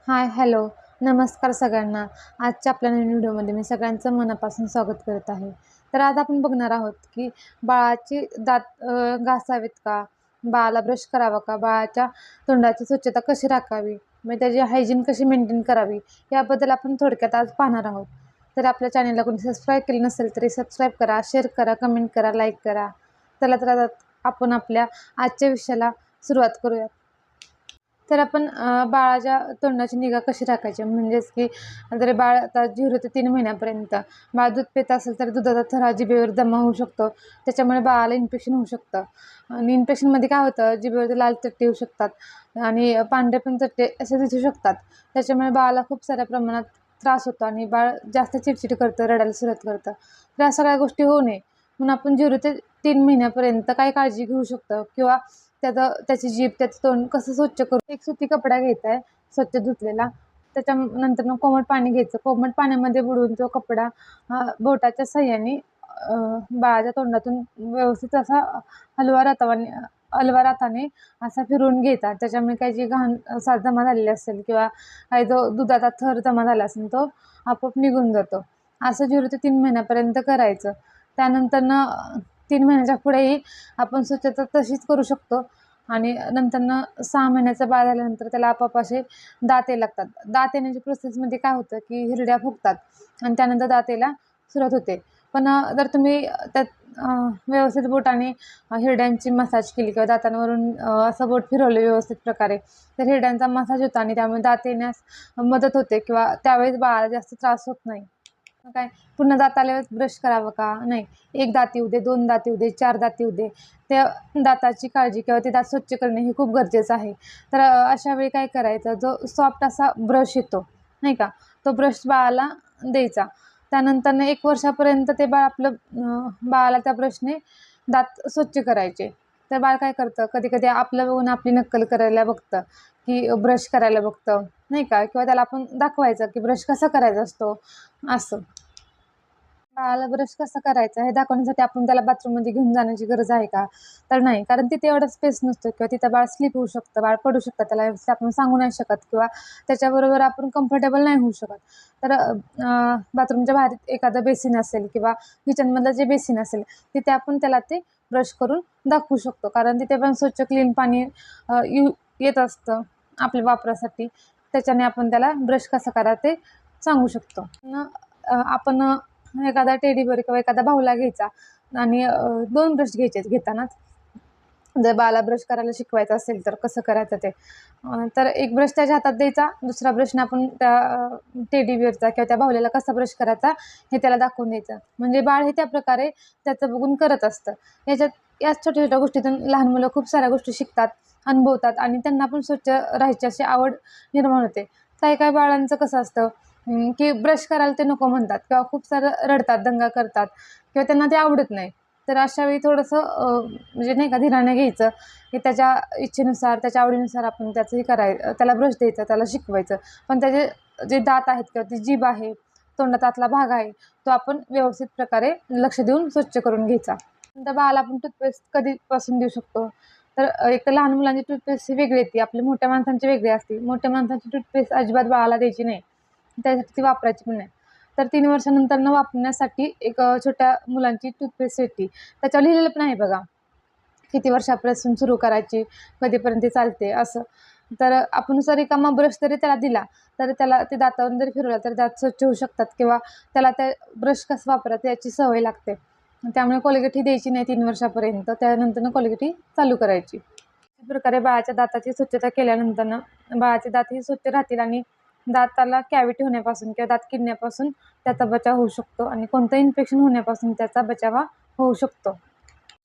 हाय, hello, नमस्कार सगळ्यांना. आजच्या आपल्या नवीन व्हिडिओमध्ये मी सगळ्यांचं मनापासून स्वागत करत आहे. तर आज आपण बघणार आहोत की बाळाची दात घासावेत का? बाळाला ब्रश करावा का? बाळाच्या तोंडाची स्वच्छता कशी राखावी? मग त्याची हायजीन कशी मेंटेन करावी? याबद्दल आपण थोडक्यात आज पाहणार आहोत. तर आपल्या चॅनलला कोणी सबस्क्राईब केलं नसेल तरी सबस्क्राईब करा, शेअर करा, कमेंट करा, लाईक करा. चला तर आता आपण आपल्या आजच्या विषयाला सुरुवात करूया. तर आपण बाळाच्या तोंडाची निगा कशी राखायची म्हणजेच की जर बाळ आता 0 ते 3 महिन्यापर्यंत बाळ दूध पित असेल तर दुधाचा थरा जिभेवर जमा होऊ शकतो. त्याच्यामुळे बाळाला इन्फेक्शन होऊ शकतं आणि इन्फेक्शनमध्ये काय होतं, जिभेवरती लाल चट्टे येऊ शकतात आणि पांढरे पण चट्टे असे दिसू शकतात. त्याच्यामुळे बाळाला खूप साऱ्या प्रमाणात त्रास होतो आणि बाळ जास्त चिडचिड करतं, रडायला सुरुवात करतं. तर या सगळ्या गोष्टी होऊ नये म्हणून आपण 0 ते 3 महिन्यापर्यंत काय काळजी घेऊ शकतो किंवा त्याची जीभ, त्याचं तोंड कसं स्वच्छ करू. एक सुती कपडा घ्यायचा आहे स्वच्छ धुतलेला. त्याच्यानंतर कोमट पाणी घ्यायचं. कोमट पाण्यामध्ये बुडवून तो कपडा बोटाच्या साहाय्याने बाळाच्या तोंडातून व्यवस्थित असा हलवा राहताने असा फिरवून घ्यायचा. त्याच्यामुळे काही जी घाण साथ जमा झालेली असेल किंवा काही जो दुधाचा थर जमा झाला असेल तो आपोआप निघून जातो. असं 0 ते 3 महिन्यापर्यंत करायचं. त्यानंतरनं 3 महिन्याच्या पुढेही आपण स्वच्छता तशीच करू शकतो आणि नंतरनं 6 महिन्याचं बाळ झाल्यानंतर त्याला आपोआप असे दात यायला लागतात. दात येण्याच्या प्रोसेसमध्ये काय होतं की हिरड्या फुगतात आणि त्यानंतर दात यायला सुरुवात होते. पण जर तुम्ही त्यात व्यवस्थित बोटाने हिरड्यांची मसाज केली किंवा दातांवरून असं बोट फिरवलं व्यवस्थित प्रकारे, तर हिरड्यांचा मसाज होतो आणि त्यामुळे दात येण्यास मदत होते किंवा त्यावेळेस बाळाला जास्त त्रास होत नाही. मग काय, पुन्हा दात आल्यावर ब्रश करावं का? नाही. 1 दात येऊ दे, 2 दात येऊ दे, 4 दात येऊ दे, त्या दाताची काळजी किंवा ते दात स्वच्छ करणे हे खूप गरजेचं आहे. तर अशा वेळी काय करायचं, जो सॉफ्ट असा ब्रश येतो नाही का, तो ब्रश बाळाला द्यायचा. त्यानंतरनं 1 वर्षापर्यंत ते बाळ आपलं बाळाला त्या ब्रशने दात स्वच्छ करायचे. तर बाळ काय करतं, कधी-कधी आपलं बघून आपली नक्कल करायला बघतं, की ब्रश करायला बघतं नाही का, किंवा त्याला आपण दाखवायचं की ब्रश कसा करायचा असतो असं. बाळाला ब्रश कसा करायचा हे दाखवण्यासाठी आपण त्याला बाथरूममध्ये घेऊन जाण्याची गरज आहे का? तर नाही. कारण तिथे एवढा स्पेस नसतो किंवा तिथं बाळ स्लिप होऊ शकतं, बाळ पडू शकतं. त्याला व्यवस्थित आपण सांगू नाही शकत किंवा त्याच्याबरोबर आपण कम्फर्टेबल नाही होऊ शकत. तर बाथरूमच्या बाहेर एखादं बेसिन असेल किंवा किचनमधलं जे बेसिन असेल तिथे आपण त्याला ते ब्रश करून दाखवू शकतो. कारण तिथे पण स्वच्छ क्लीन पाणी येत असतं आपल्या वापरासाठी. त्याच्याने आपण त्याला ब्रश कसा करायचा ते सांगू शकतो. आपण एखादा टेडी बेअर किंवा एखादा बाहुला घ्यायचा आणि 2 ब्रश घ्यायचे घेतानाच. जर बाळाला ब्रश करायला शिकवायचं असेल तर कसं करायचं ते. तर एक ब्रश त्याच्या हातात द्यायचा, दुसरा ब्रशने आपण त्या टेडी बिअरचा किंवा त्या बाहुल्याला कसा ब्रश करायचा हे त्याला दाखवून द्यायचं. म्हणजे बाळ हे त्याप्रकारे त्याचं बघून करत असतं. याच छोट्या-छोट्या गोष्टीतून लहान मुलं खूप साऱ्या गोष्टी शिकतात, अनुभवतात आणि त्यांना पण स्वच्छ राहायची अशी आवड निर्माण होते. काही-काही बाळांचं कसं असतं की ब्रश करायला ते नको म्हणतात किंवा खूप सारं रडतात, दंगा करतात किंवा त्यांना ते आवडत नाही. तर अशा वेळी थोडंसं म्हणजे नाही का धीराने घ्यायचं, की त्याच्या इच्छेनुसार, त्याच्या आवडीनुसार आपण त्याचं हे त्याला ब्रश द्यायचा, त्याला शिकवायचं. पण त्याचे जे दात आहेत किंवा ती जीभ आहे, तोंडात आतला भाग आहे, तो आपण व्यवस्थित प्रकारे लक्ष देऊन स्वच्छ करून घ्यायचा. नंतर बाळाला आपण टूथपेस्ट कधीपासून देऊ शकतो? तर एक तर लहान मुलांची टूथपेस्ट ही वेगळी येते, आपली मोठ्या माणसांची वेगळी असते. मोठ्या माणसांची टूथपेस्ट अजिबात बाळाला द्यायची नाही. त्यासाठी ती वापरायची पण नाही. तर 3 वर्षानंतरनं वापरण्यासाठी एक छोट्या मुलांची टूथपेस्ट येते. त्याच्यावर लिहिलेलं पण आहे बघा, किती वर्षापासून सुरू करायची, कधीपर्यंत ती चालते असं. तर आपण जर रिकामा ब्रश जरी त्याला दिला, तर त्याला ते दातावरून जरी फिरवलं तर दात स्वच्छ होऊ शकतात किंवा त्याला त्या ब्रश कसं वापरायचं याची सवय लागते. त्यामुळे कोलगेट ही द्यायची नाही 3 वर्षापर्यंत. त्यानंतरनं कोलगेट ही चालू करायची. अशा प्रकारे बाळाच्या दाताची स्वच्छता केल्यानंतरनं बाळाचे दातही स्वच्छ राहतील आणि दाताला कॅव्हिटी होण्यापासून किंवा दात किडण्यापासून त्याचा बचाव होऊ शकतो आणि कोणतंही इन्फेक्शन होण्यापासून त्याचा बचाव होऊ शकतो.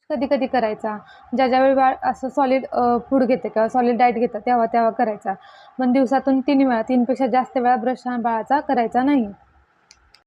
कधी-कधी करायचा. ज्यावेळी बाळ असं सॉलिड फूड घेतं किंवा सॉलिड डाएट घेतं तेव्हा करायचा. पण दिवसातून 3 वेळा, 3 पेक्षा जास्त वेळा ब्रश हा बाळाचा करायचा नाही.